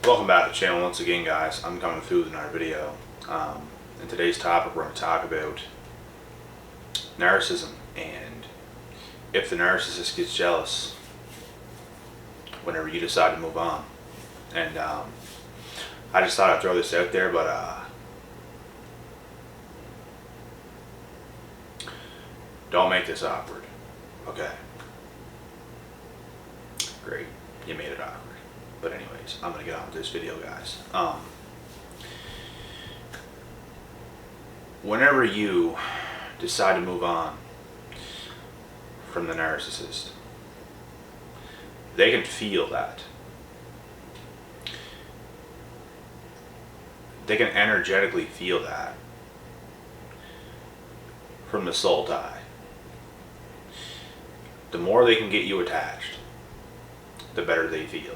Welcome back to the channel once again, guys. I'm coming through with another video. In today's topic, we're going to talk about narcissism and if the narcissist gets jealous whenever you decide to move on. And I just thought I'd throw this out there, but don't make this awkward. Okay. Great. You made it awkward. But anyways, I'm going to get on with this video, guys. Whenever you decide to move on from the narcissist, they can feel that. They can energetically feel that from the soul tie. The more they can get you attached, the better they feel.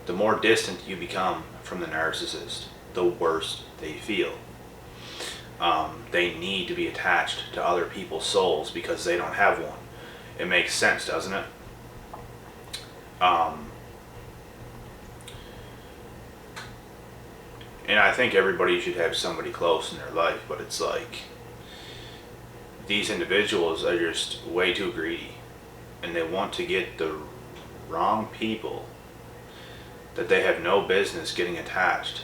The more distant you become from the narcissist, the worse they feel. They need to be attached to other people's souls because they don't have one. It makes sense, doesn't it? And I think everybody should have somebody close in their life, but it's like these individuals are just way too greedy, and they want to get the wrong people that they have no business getting attached.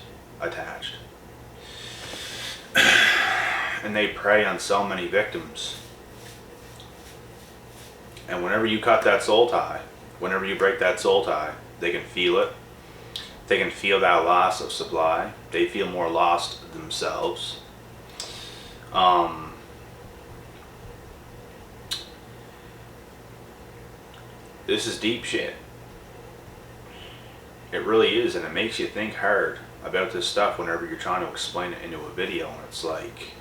And they prey on so many victims. And whenever you cut that soul tie, whenever you break that soul tie, they can feel it. They can feel that loss of supply. They feel more lost themselves. This is deep shit. It really is, and it makes you think hard about this stuff whenever you're trying to explain it into a video, and it's like,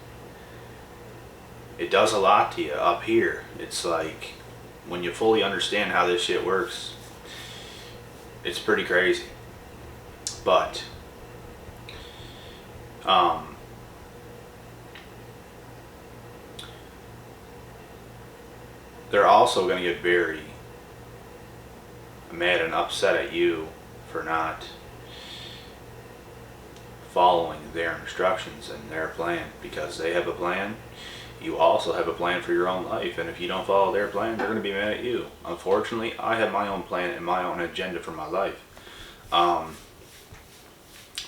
it does a lot to you up here. It's like, when you fully understand how this shit works, it's pretty crazy. But, they're also going to get very mad and upset at you for not following their instructions and their plan, because they have a plan. You also have a plan for your own life, and if you don't follow their plan, they're going to be mad at you. Unfortunately, I have my own plan and my own agenda for my life.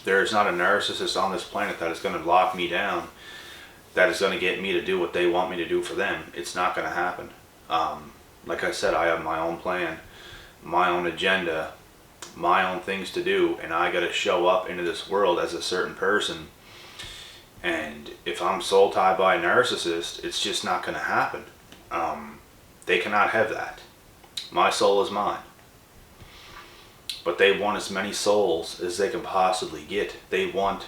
There is not a narcissist on this planet that is going to lock me down, that is going to get me to do what they want me to do for them. It's not going to happen. Like I said, I have my own plan, my own agenda, my own things to do, and I got to show up into this world as a certain person. And if I'm soul tied by a narcissist, it's just not going to happen. They cannot have that. My soul is mine. But they want as many souls as they can possibly get. They want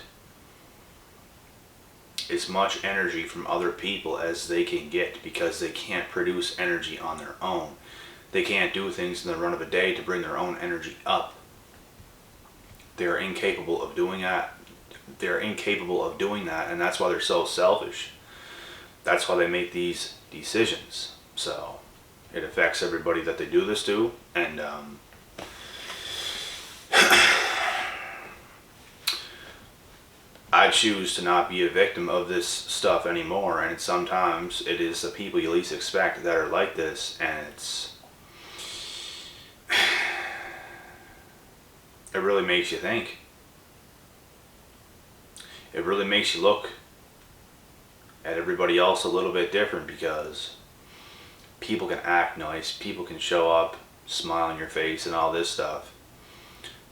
as much energy from other people as they can get, because they can't produce energy on their own. They can't do things in the run of a day to bring their own energy up. They're incapable of doing that. They're incapable of doing that, and that's why they're so selfish. That's why they make these decisions. So it affects everybody that they do this to, and I choose to not be a victim of this stuff anymore, and sometimes it is the people you least expect that are like this, and it really makes you think. It really makes you look at everybody else a little bit different, because people can act nice, people can show up, smile on your face and all this stuff.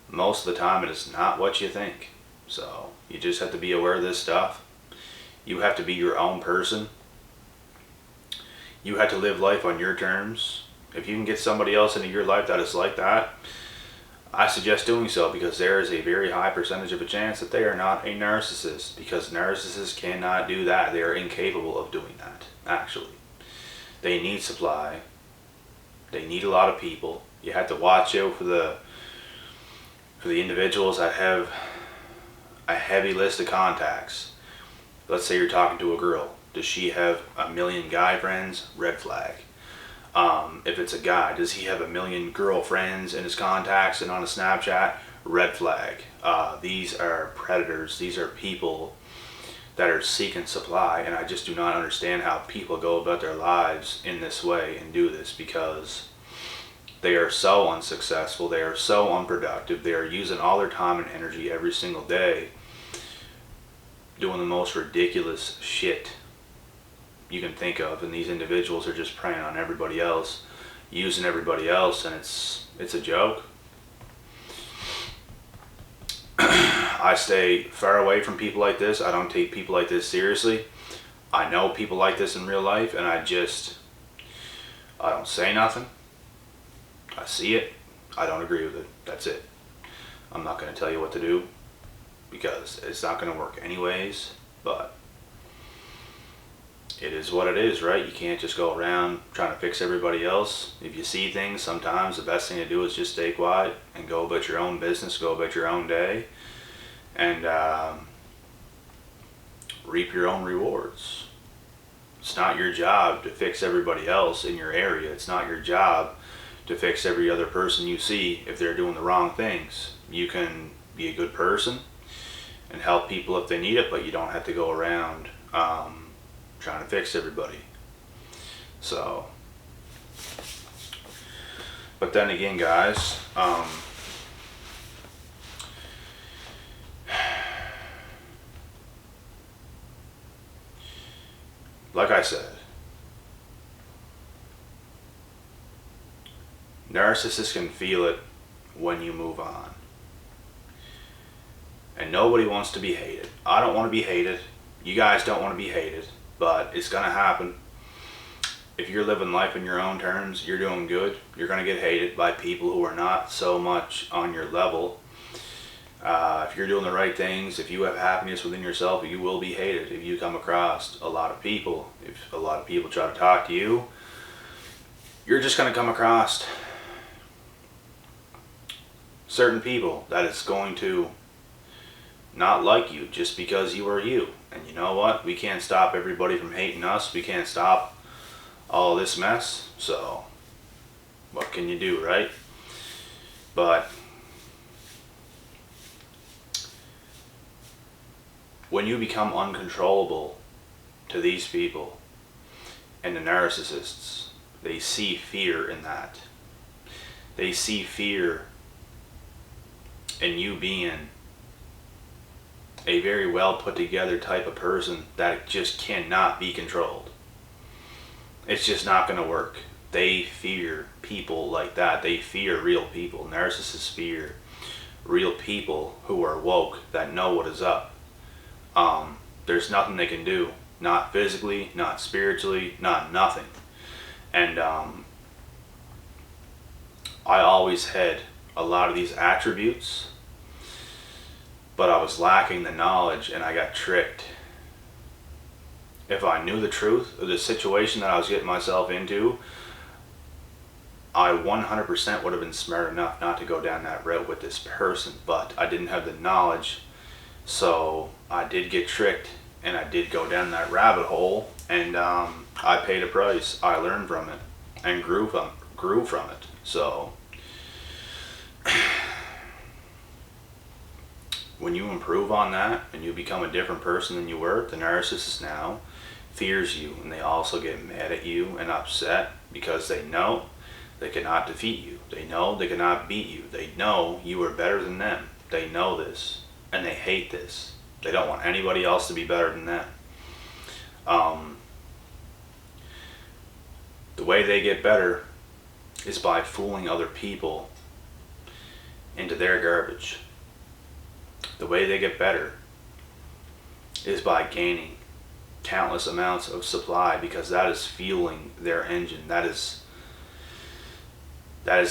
Most of the time it is not what you think. So you just have to be aware of this stuff. You have to be your own person. You have to live life on your terms. If you can get somebody else into your life that is like that, I suggest doing so, because there is a very high percentage of a chance that they are not a narcissist, because narcissists cannot do that. They are incapable of doing that, actually. They need supply. They need a lot of people. You have to watch out for the individuals that have a heavy list of contacts. Let's say you're talking to a girl. Does she have a million guy friends? Red flag. If it's a guy, does he have a million girlfriends in his contacts and on a Snapchat? Red flag. These are predators. These are people that are seeking supply, and I just do not understand how people go about their lives in this way and do this, because they are so unsuccessful, they are so unproductive, they are using all their time and energy every single day doing the most ridiculous shit you can think of, and these individuals are just preying on everybody else, using everybody else, and it's a joke. I stay far away from people like this. I don't take people like this seriously. I know people like this in real life, and I don't say nothing. I see it. I don't agree with it. That's it. I'm not going to tell you what to do, because it's not going to work anyways, but it is what it is, right? You can't just go around trying to fix everybody else. If you see things, sometimes the best thing to do is just stay quiet and go about your own business, go about your own day, and reap your own rewards. It's not your job to fix everybody else in your area. It's not your job to fix every other person you see if they're doing the wrong things. You can be a good person and help people if they need it, but you don't have to go around trying to fix everybody. So, but then again, guys, like I said, narcissists can feel it when you move on. And nobody wants to be hated. I don't want to be hated. You guys don't want to be hated. But it's going to happen. If you're living life in your own terms, you're doing good, you're going to get hated by people who are not so much on your level. If you're doing the right things, if you have happiness within yourself, you will be hated. If you come across a lot of people, if a lot of people try to talk to you, you're just going to come across certain people that is going to not like you just because you are you. And you know what? We can't stop everybody from hating us. We can't stop all this mess. So what can you do, right? But when you become uncontrollable to these people and the narcissists, they see fear in that. They see fear in you being a very well put together type of person that just cannot be controlled. It's just not going to work. They fear people like that. They fear real people. Narcissists fear real people who are woke, that know what is up. There's nothing they can do. Not physically, not spiritually, not nothing. And I always had a lot of these attributes, but I was lacking the knowledge and I got tricked. If I knew the truth of the situation that I was getting myself into, I 100% would have been smart enough not to go down that route with this person, but I didn't have the knowledge, so I did get tricked and I did go down that rabbit hole, and I paid a price. I learned from it and grew from it. So when you improve on that and you become a different person than you were, the narcissist now fears you, and they also get mad at you and upset because they know they cannot defeat you. They know they cannot beat you. They know you are better than them. They know this, and they hate this. They don't want anybody else to be better than them. The way they get better is by fooling other people into their garbage. The way they get better is by gaining countless amounts of supply, because that is fueling their engine. That is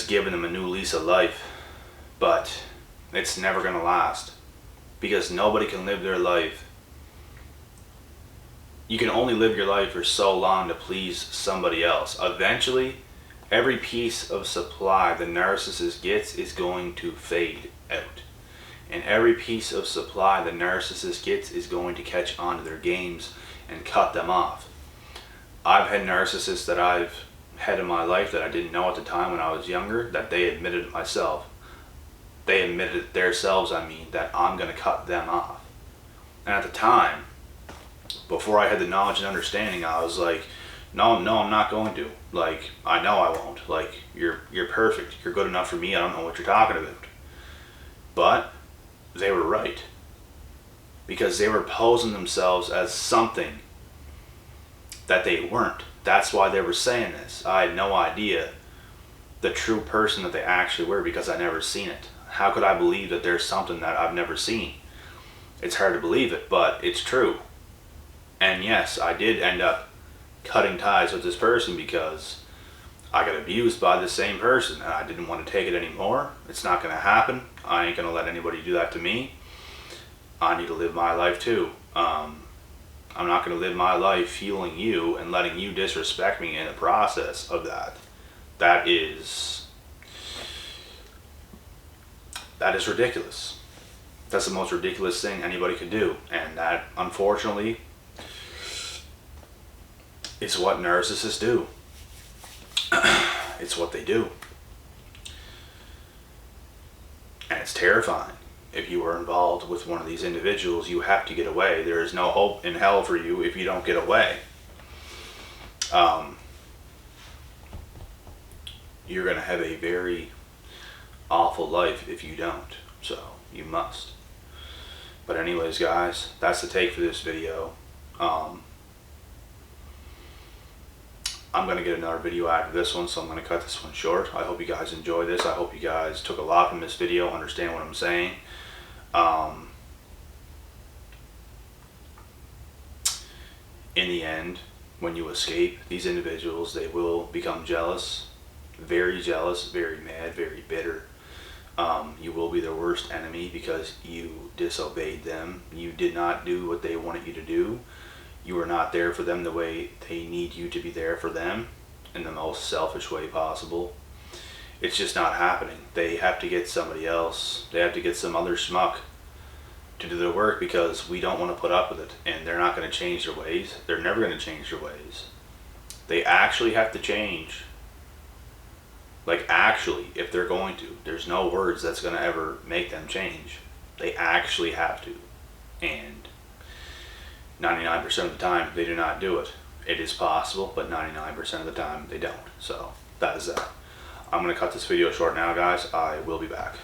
giving them a new lease of life. But it's never going to last, because nobody can live their life. You can only live your life for so long to please somebody else. Eventually, every piece of supply the narcissist gets is going to fade out. And every piece of supply the narcissist gets is going to catch on to their games and cut them off. I've had narcissists that I've head in my life that I didn't know at the time when I was younger, that they admitted myself. They admitted themselves, that I'm going to cut them off. And at the time, before I had the knowledge and understanding, I was like, no, I'm not going to. Like, I know I won't. Like, you're perfect. You're good enough for me. I don't know what you're talking about. But they were right. Because they were posing themselves as something that they weren't. That's why they were saying this. I had no idea the true person that they actually were, because I never seen it. How could I believe that there's something that I've never seen? It's hard to believe it, but it's true. And yes, I did end up cutting ties with this person because I got abused by the same person and I didn't want to take it anymore. It's not going to happen. I ain't going to let anybody do that to me. I need to live my life too. I'm not going to live my life fueling you and letting you disrespect me in the process of that. That is ridiculous. That's the most ridiculous thing anybody could do. And that, unfortunately, is what narcissists do. It's what they do. And it's terrifying. If you are involved with one of these individuals, you have to get away. There is no hope in hell for you if you don't get away. You're going to have a very awful life if you don't. So, you must. But anyways, guys, that's the take for this video. I'm going to get another video after this one, so I'm going to cut this one short. I hope you guys enjoy this. I hope you guys took a lot from this video, understand what I'm saying. In the end, when you escape, these individuals, they will become jealous, very mad, very bitter. You will be their worst enemy because you disobeyed them. You did not do what they wanted you to do. You are not there for them the way they need you to be there for them, in the most selfish way possible. It's just not happening. They have to get somebody else. They have to get some other schmuck to do their work because we don't want to put up with it. And they're not going to change their ways. They're never going to change their ways. They actually have to change. Like, actually, if they're going to. There's no words that's going to ever make them change. They actually have to. And 99% of the time, they do not do it. It is possible, but 99% of the time, they don't. So, that is that. I'm going to cut this video short now, guys. I will be back.